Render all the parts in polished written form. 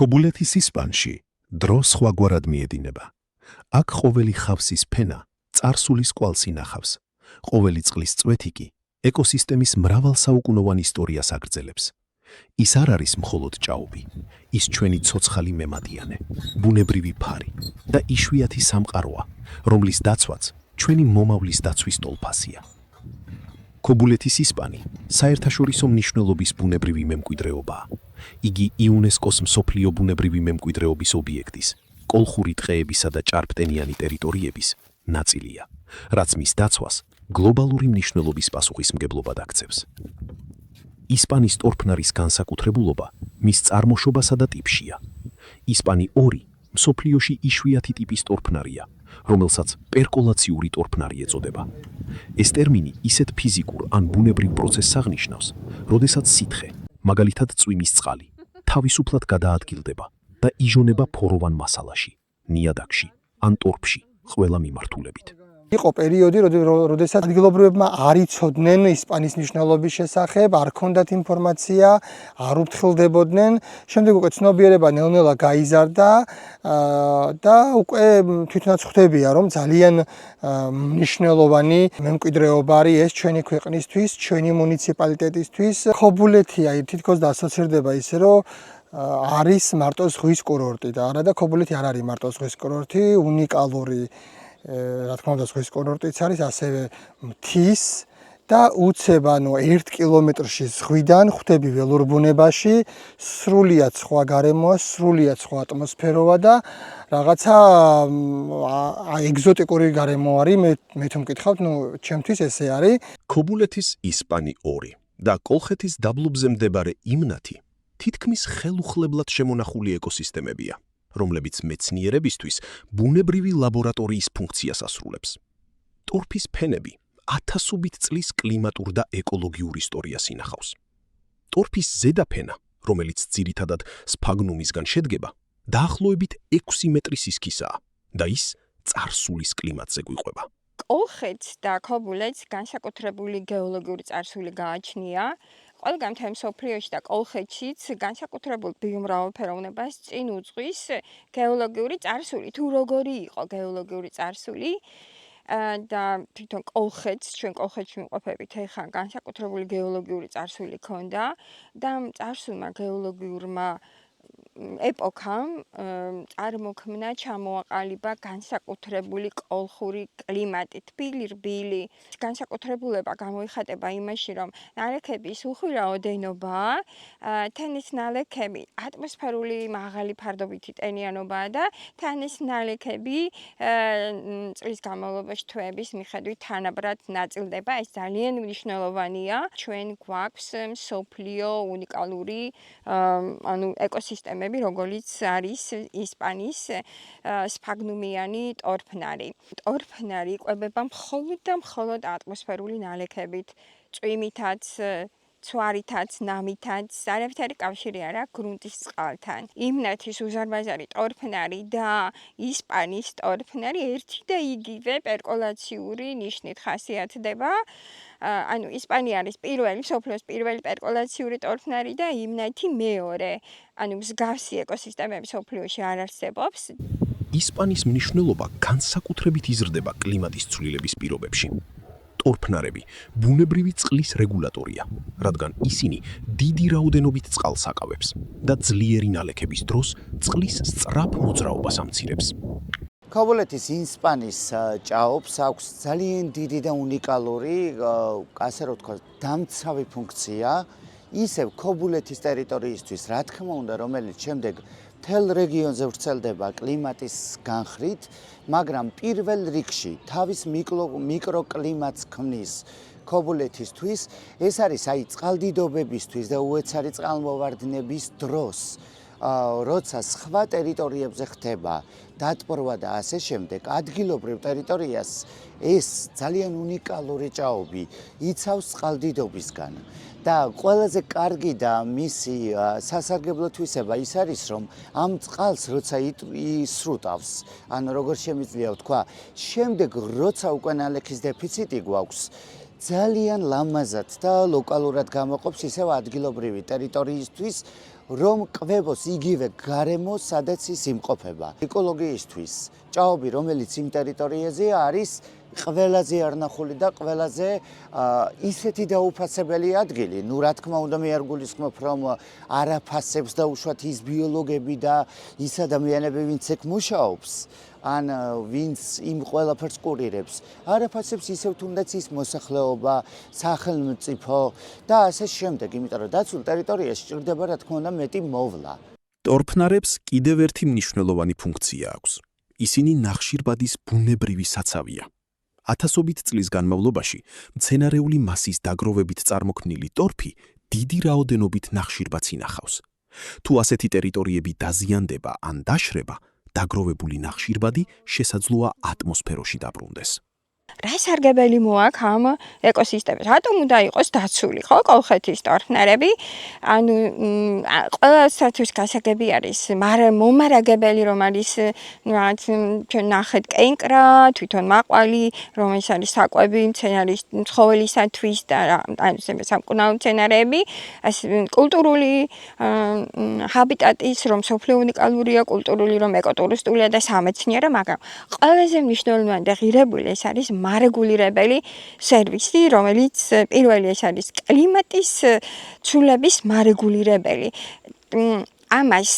კობულეთის ისპანში დრო სხვაგვარად მიედინება. აქ ყოველი ხავსის ფენა წარსულის კვალს ინახავს. ყოველი წყლის წვეთი კი ეკოსისტემის მრავალსაუკუნოვან ისტორიას აგრძელებს. ის არ არის მხოლოდ ჭაობი, ის ჩვენი ცოცხალი მემატიანე, ბუნებრივი ფარი და იშვიათი სამყაროა, რომლის დაცვაც ჩვენი მომავლის დაცვის ტოლფასია. კობულეთის ისპანი საერთაშორისო მნიშვნელობის ბუნებრივი მემკვიდრეობაა. იგი იუნესკოს მსოფლიო ბუნებრივი მემკვიდრეობის ობიექტის, კოლხური ტყეებისა და ჭარბტენიანი ტერიტორიების ნაწილია, რაც მის დაცვას გლობალური მნიშვნელობის პასუხისმგებლობად აქცევს. ისპანის ტორფნარის განსაკუთრებულობა მის წარმოშობასა და ტიპშია. ისპანი ორი მსოფლიოში იშვიათი ტიპის ტორფნარია, რომელსაც პერკოლაციური ტორფნარი ეწოდება. ეს ტერმინი ისეთ ფიზიკურ ან ბუნებრივ პროცესს აღნიშნავს, როდესაც სითხე, მაგალითად წვიმის წყალი, თავისუფლად გადაადგილდება და ижоნება ფოროვან მასალაში, ნიადაგში ან ტორფში, ყველა მიმართულებით. იყო პერიოდი, როდესაც ადგილობრივებმა არ იცოდნენ ისპანის მნიშვნელობის შესახებ, არ ჰქონდათ ინფორმაცია, არ უფრთხილდებოდნენ. შემდეგ უკვე ცნობიერება ნელ-ნელა გაიზარდა და უკვე თვითონაც ხვდებია, რომ ძალიან მნიშვნელოვანი მემკვიდრეობა არის ეს ჩვენი ქვეყნისთვის, ჩვენი მუნიციპალიტეტისთვის. კობულეთი თითქოს დაასოცირდება ისე, რომ არის მარტო ზღვის კურორტი და არა და კობულეთი არ არის მარტო ზღვის კურორტი, უნიკალური რა თქმა უნდა ზღვის კურორტიც არის, ასევე მთის და უცებ 1 კილომეტრში ზღვიდან ხვდები ველურ ბუნებაში, სრულიად სხვა გარემოა, სრულიად სხვა ატმოსფეროა და რაღაცა ეგზოტიკური გარემო არის, მე თუ მკითხავთ, ჩემთვის ესე არის. კობულეთის ისპანი 2 და კოლხეთის დაბლობზე მდებარე იმნათი თითქმის ხელუხლებლად შემონახული ეკოსისტემებია, რომლებიც მეცნიერებისთვის ბუნებრივი ლაბორატორიის ფუნქციას ასრულებს. ტორფის ფენები ათასობით წლის კლიმატურ და ეკოლოგიურ ისტორიას ინახავს. ტორფის ზედაფენა, რომელიც ძირითადად სფაგნუმისგან შედგება, დაახლოებით 6 მეტრი სისქისაა და ის წარსულის კლიმატზე გვიყვება. კოლხეთს და კობულეთს განსაკუთრებული გეოლოგიური წარსული გააჩნია. ყველგან მთელ მსოფლიოში და კოლხეთშიც განსაკუთრებულ ბიომრავალფეროვნებას წინ უძღვის გეოლოგიური წარსული. თუ როგორი იყო გეოლოგიური წარსული და თვითონ კოლხეთს, ჩვენ კოლხეთში ვიმყოფებით, ეხლა განსაკუთრებული გეოლოგიური წარსული ჰქონდა და წარსულმა გეოლოგიურმა ეპოქამ წარმოქმნა, ჩამოაყალიბა განსაკუთრებული კოლხური კლიმატი, თბილი, რბილი. განსაკუთრებულება გამოიხატება იმაში, რომ ნალექების უხვირაოდენობა, თან ეს ნალექები ატმოსფერული მაღალი ფარდობითი ტენიანობაა და თან ეს ნალექები წლის განმავლობაში თვეების მიხედვით თანაბრად ნაწილდება. ეს ძალიან მნიშვნელოვანია. ჩვენ გვაქვს მსოფლიო უნიკალური ეკოსისტემები, როგორც არის ისპანის სფაგნუმიანი ტორფნარი. ტორფნარი იკვებება მხოლოდ და მხოლოდ ატმოსფერული ნალექებით, წვიმითაც, ცვარითაც, ნამითაც, არავითარი კავშირი არ აქვს გრუნტის წყალთან. იმნათის უზარმაზარი ტორფნარი და ისპანის ტორფნარი ერთი და იგივე პერკოლაციური ნიშნით ხასიათდება. ისპანია არის პირველი, მსოფლიოს პირველი პერკოლაციური ტორფნარი და იმნათი მეორე. მსგავსი ეკოსისტემები მსოფლიოში არ არსებობს. ისპანის მნიშვნელობა განსაკუთრებით იზრდება კლიმატის ცვლილების პირობებში. ტორფნარები ბუნებრივი წყლის რეგულატორია, რადგან ისინი დიდი რაოდენობით წყალს აკავებს და ძლიერი ნალექების დროს წყლის სწრაფ მოძრაობას ამცირებს. კობულეთის ისპანის ჭაობს აქვს ძალიან დიდი და უნიკალური, ასე რომ ვთქვათ, დამცავი ფუნქცია. ისევ კობულეთის ტერიტორიისთვის, რა თქმა უნდა, რომელიც შემდეგ მთელ რეგიონზე ვრცელდება კლიმატის განხრით, მაგრამ პირველ რიგში თავის მიკროკლიმატს ქმნის კობულეთისთვის. ეს არის წყალდიდობებისთვის და უეცარი წყალმოვარდნების დროს, როცა სხვა ტერიტორიებზე ხდება დატბორვა და ასე შემდეგ, ადგილობრივ ტერიტორიას ეს ძალიან უნიკალური ჭაობი იცავს წყალდიდობისგან. და ყველაზე კარგი და მისი სასარგებლო თვისება ის არის, რომ ამ წყალს როცა ისრუტავს, ან როგორ შემიძლია ვთქვა, შემდეგ როცა უკვე ნალექის დეფიციტი გვაქვს, ძალიან ლამაზად და ლოკალურად გამოყოფს ისევ ადგილობრივი ტერიტორიისთვის რომ ყვებოს იგივე გარემო, სადაც ის იმყოფება. ეკოლოგიისთვის ჭაობი, რომელიც იმ ტერიტორიაზეა, არის ყველაზე არნახული და ყველაზე ისეთი დაუფასებელი ადგილი. ნუ რა თქმა უნდა, მე არ გულისხმობ, რომ არ აფასებს დაუშვათ ის ბიოლოგები და ის ადამიანები, ვინც ეგ მუშაობს, ან ვინც იმ ყველაფერს კურირებს. არ აფასებს ისევ თუნდაც ის მოსახლეობა, სახელმწიფო და ასე შემდეგ, იმიტომ რომ დაცულ ტერიტორიაში ჭირდება რა თქმა უნდა მეტი მოვლა. ტორფნარებს კიდევ ერთი მნიშვნელოვანი ფუნქცია აქვს. ისინი ნახშირბადის ბუნებრივი საცავია. ათასობით წლის განმავლობაში მცენარეული მასის დაგროვებით წარმოქმნილი ტორფი დიდი რაოდენობით ნახშირბადს ინახავს. თუ ასეთი ტერიტორიები დაზიანდება ან დაშრება, დაგროვებული ნახშირბადი შესაძლოა ატმოსფეროში დაბრუნდეს. რა სარგებელი მოაქვს ამ ეკოსისტემას? რატომ უნდა იყოს დაცული, ხო, კოლხეთის ტორფნარები? ანუ ყველასათვის გასაგები არის, მომარაგებელი რომ არის, რაც ჩვენ ნახეთ კენკრა, თვითონ მაყვალი, რომელიც არის საკვები მცენარის ცხოველისათვის და ანუ სამკურნალო მცენარეები, კულტურული ჰაბიტატის, რომ სოფლიო უნიკალურია, კულტურული, რომ ეკოტურისტულია და სამეცნიერო, მაგრამ ყველაზე მნიშვნელოვანი და ღირებული ეს არის მარეგულირებელი სერვისი, რომელიც პირველი ეს არის კლიმატის ცვლილების მარეგულირებელი. ამას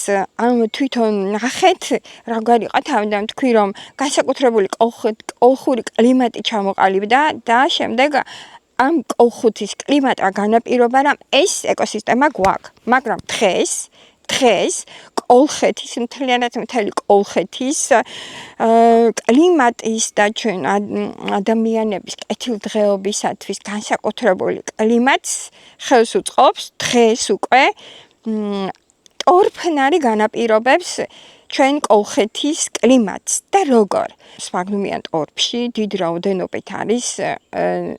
თვითონ ნახეთ, როგორ იყო თავიდან თქვი, რომ განსაკუთრებული კოლხური კლიმატი ჩამოყალიბდა და შემდეგ ამ კოლხეთის კლიმატმა განაპირობა, რომ ეს ეკოსისტემა გვაქვს. მაგრამ დღეს კოლხეთის, მთელი კოლხეთის კლიმატის და ჩვენ ადამიანების კეთილდღეობისათვის განსაკუთრებული კლიმატს ხელს უწყობს დღეს უკვე ტორფნარი განაპირობებს ჩვენ კოლხეთის კლიმატს და როგორ? სფაგნუმიან ტორფში დიდი რაოდენობით არის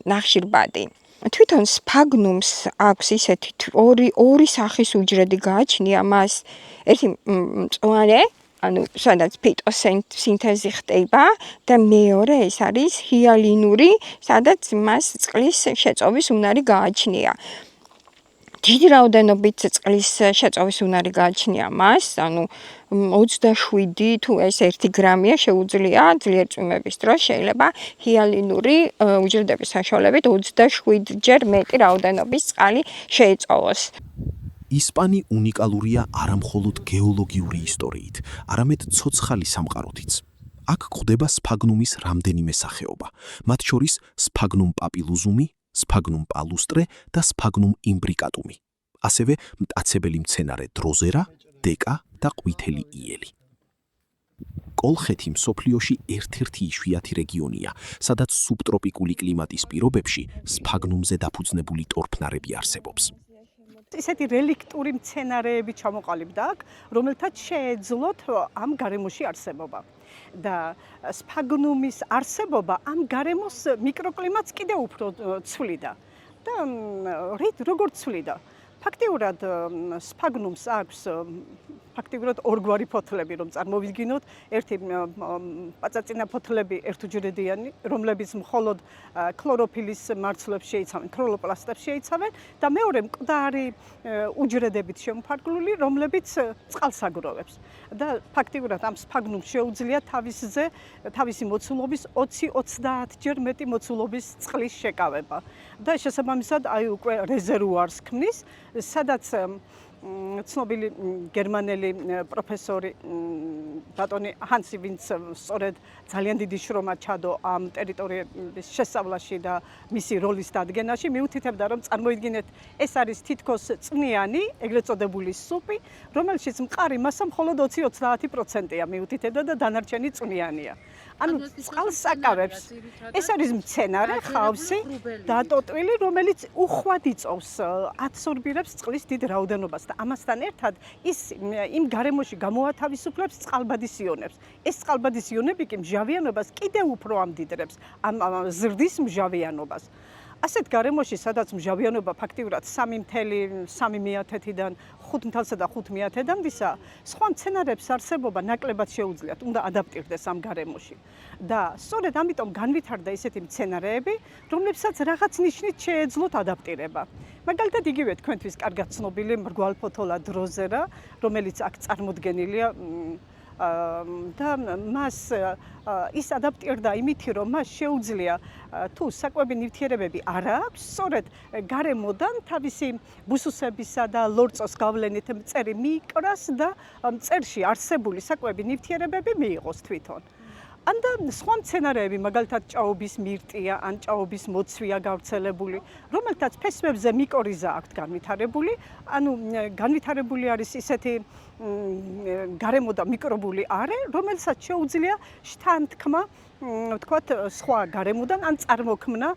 ნახშირბადი. თვითონ სფაგნუმს აქვს ისეთი ორი სახის უჯრედი გააჩნია მას, ერთი მწვანე, ანუ სადაც ფიტოსინთეზი ხდება და მეორე ეს არის ჰიალინური, სადაც მას წყლის შეწოვის უნარი გააჩნია. დიდი რაოდენობით წყლის შეწოვის უნარი გააჩნია მას, ანუ 27 თუ ეს 1 გრამია შეუძლია ძლიერ წვიმების დროს შეიძლება ჰიალინური უჯრედების საშუალებით 27-ჯერ მეტი რაოდენობის წყალი შეეწოვოს. ისპანი უნიკალურია არამხოლოდ გეოლოგიური ისტორიით, არამედ ცოცხალი სამყაროთიც. აქ გვხვდება სფაგნუმის რამდენიმე სახეობა, მათ შორის სფაგნუმ პაპილუზუმი, სფაგნუმ პალუსტრე და სფაგნუმ იმბრიკატუმი. ასევე მტაცებელი მცენარე დროზერა, დეკა და ყვითელი იელი. კოლხეთი მსოფლიოში ერთ-ერთი იშვიათი რეგიონია, სადაც სუბტროპიკული კლიმატის პირობებში სფაგნუმზე დაფუძნებული ტორფნარები არსებობს. ისეთი რელიქტური მცენარეები ჩამოყალიბდა აქ, რომელთაც შეეძლოთ ამ გარემოში არსებობა. და სფაგნუმის არსებობა ამ გარემოს მიკროკლიმატს კიდევ უფრო ცვლიდა. და როგორ ცვლიდა? ფაქტიურად სფაგნუმს აქვს ფაქტიურად ორგვარი ფოთლები, რომ წარმოვიდგინოთ, ერთი პაწაწინა ფოთლები ერთუჯრედიანი, რომლებიც მხოლოდ ქლოროფილის მარცვლებს შეიცავენ, ქლოროპლასტებს შეიცავენ და მეორე მკვდარი უჯრედებით შემოფარგლული, რომლებიც წყალს აგროვებს. და ფაქტიურად ამ სფაგნუმს შეუძლია თავისი მოცულობის 20-30ჯერ მეტი მოცულობის წყლის შეკავება. და შესაბამისად აი უკვე რეზერვუარს ქმნის, სადაც ცნობილი გერმანელი პროფესორი ბატონი ჰანსი, ვინც სწორედ ძალიან დიდი შრომა ჩადო ამ ტერიტორიების შესწავლაში და მისი როლის დადგენაში, მიუთითებდა, რომ წარმოიდგინეთ, ეს არის თითქოს წვნიანი, ეგრეთ წოდებული სუპი, რომელშიც მყარი მასა მხოლოდ 20-30%-ია მიუთითებდა და დანარჩენი წვნიანია. ანუ წყალს აკავებს. ეს არის მცენარე ხავსი დატოტვილი, რომელიც უხვად იწოვს, აბსორბირებს წყლის დიდ რაოდენობას და ამასთან ერთად ის იმ გარემოში გამოათავისუფლებს წყალბადის იონებს. ეს წყალბადის იონები კი მჟავიანობას კიდევ უფრო ამდიდრებს, ამ ზრდის მჟავიანობას. ასეთ გარემოში, სადაც მჟავიანობა ფაქტიურად 3.3%-დან 5.5%-დანვისა, სხვა მცენარეებს არსებობა ნაკლებად შეუძლიათ, უნდა ადაპტირდეს ამ გარემოში. და სწორედ ამიტომ განვითარდა ისეთი მცენარეები, რომლებსაც რაღაც ნიშნით შეეძლოთ ადაპტირება. მაგალითად, იგივე თქვენთვის კარგად ცნობილი მრგვალფოთოლა დროზერა, რომელიც აქ წარმოდგენილია და მას ის ადაპტირდა იმითი, რომ მას შეუძლია თუ საკვები ნივთიერებები არ აქვს, სწორედ გარემოდან თავისი ბუსუსებისა და ლორწოს გავლენით მწერი მიიკრას და მწერში არსებული საკვები ნივთიერებები მიიღოს თვითონ. ან და სხვა მცენარეები, მაგალითად ჭაობის მირტია, ან ჭაობის მოცვია გავრცელებული, რომელთაც ფესვებზე მიკორიზა აქვთ განვითარებული, ანუ განვითარებული არის ისეთი გარემოდა მიკრობული არე, რომელსაც შეუძლია შთანთქმა, ვთქვათ, სხვა გარემოდან ან წარმოქმნა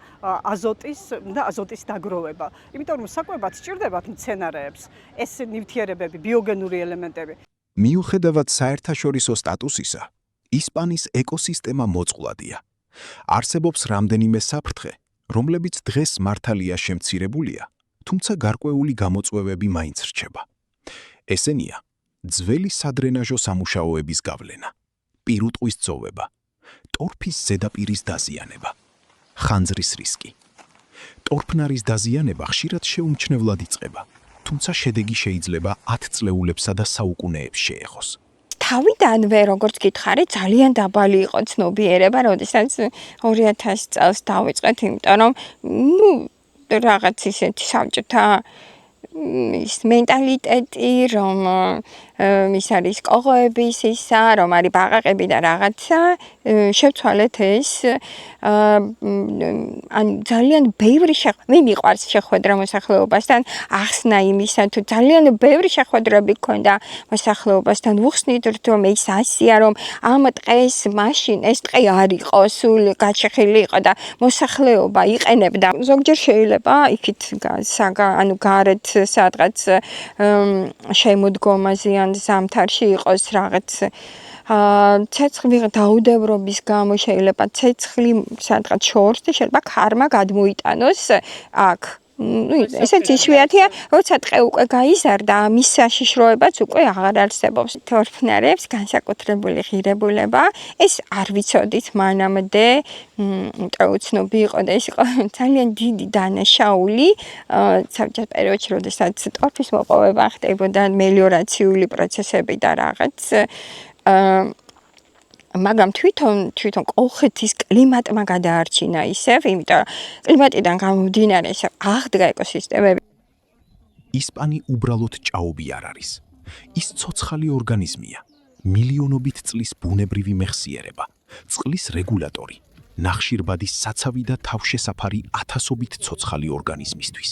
აზოტის დაგროვება. იმიტომ რომ საკვებად სჭირდებათ მცენარეებს ეს ნივთიერებები, ბიოგენური ელემენტები. მიუხედავად საერთაშორისო სტატუსისა, ისპანის ეკოსისტემა მოწყვლადია. არსებობს რამდენიმე საფრთხე, რომლებიც დღეს მართალია შემცირებულია, თუმცა გარკვეული გამოწვევები მაინც რჩება. ესენია: ძველი სადრენაჟო სამუშაოების გავლენა, პირუტყვის ძოვება, ტორფის ზედაპირის დაზიანება, ხანძრის რისკი. ტორფნარის დაზიანება ხშირად შეუმჩნევლად იწყება, თუმცა შედეგი შეიძლება 10 წლეულებსა და საუკუნეებს შეეხოს. თავიდანვე, როგორც გითხარით, ძალიან დაბალი იყო ცნობიერება, როდესაც 2000 წელს დავიწყეთ, იმიტომ რომ რაღაც ისეთი საბჭოთა ის მენტალიტეტი, რომ ის არის კოღოების ისა, რომ არის ბაყაყები და რაღაცა, შევცვალეთ ეს ან ძალიან ბევრი მე მიყვარს შეხვედრა მოსახლეობასთან, ახსნა იმისა, თუ ძალიან ბევრი შეხვედრები გქონდა მოსახლეობასთან, ვუხსნით, რომ ის ასია, რომ ამ ტყეს მაშინ ეს ტყე არ იყო, სულ გაჩეხილი იყო და მოსახლეობა იყენებდა. ზოგჯერ შეიძლება იქით ანუ გარეთ სადღაც შემოდგომაზე ან ზამთარში იყოს რაღაც ცეცხლი დაუდევრობის გამო შეიძლება ცეცხლი სადღაც შორს და შეიძლება ქარმა გადმოიტანოს აქ. ესეც იშვიათია, როცა ტყე უკვე გაიზარდა, მის საშიშროებაც უკვე აღარ არსებობს. თორფნარებს განსაკუთრებული ღირებულება, ეს არ ვიცოდით მანამდე, უცნობი იყო და ეს იყო ძალიან დიდი დანაშაული საბჭოთა პერიოდში, როდესაც ტორფის მოპოვება ხდებოდა, მელიორაციული პროცესები და რაღაც მაგრამ თვითონ კოლხეთის კლიმატმა გადაარჩინა ისევ, იმიტომ რომ კლიმატიდან გამომდინარე ისევ აღდგა ეკოსისტემები. ისპანი უბრალოდ ჭაობი არ არის. ის ცოცხალი ორგანიზმია, მილიონობით წლის ბუნებრივი მეხსიერება, წყლის რეგულატორი, ნახშირბადის საცავი და თავშესაფარი ათასობით ცოცხალი ორგანიზმისთვის.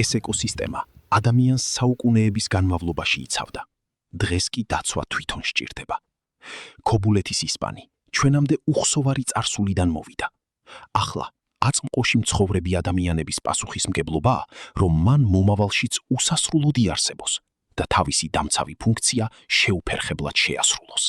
ეს ეკოსისტემა ადამიანს საუკუნეების განმავლობაში იცავდა. დღეს კი დაცვა თვითონ სჭირდება. ქობულეთის ისპანი ჩვენამდე უხსოვარი წარსულიდან მოვიდა. ახლა აწმყოში მცხოვრები ადამიანების პასუხისმგებლობაა, რომ მან მომავალშიც უსასრულოდ იარსებოს და თავისი დამცავი ფუნქცია შეუფერხებლად შეასრულოს.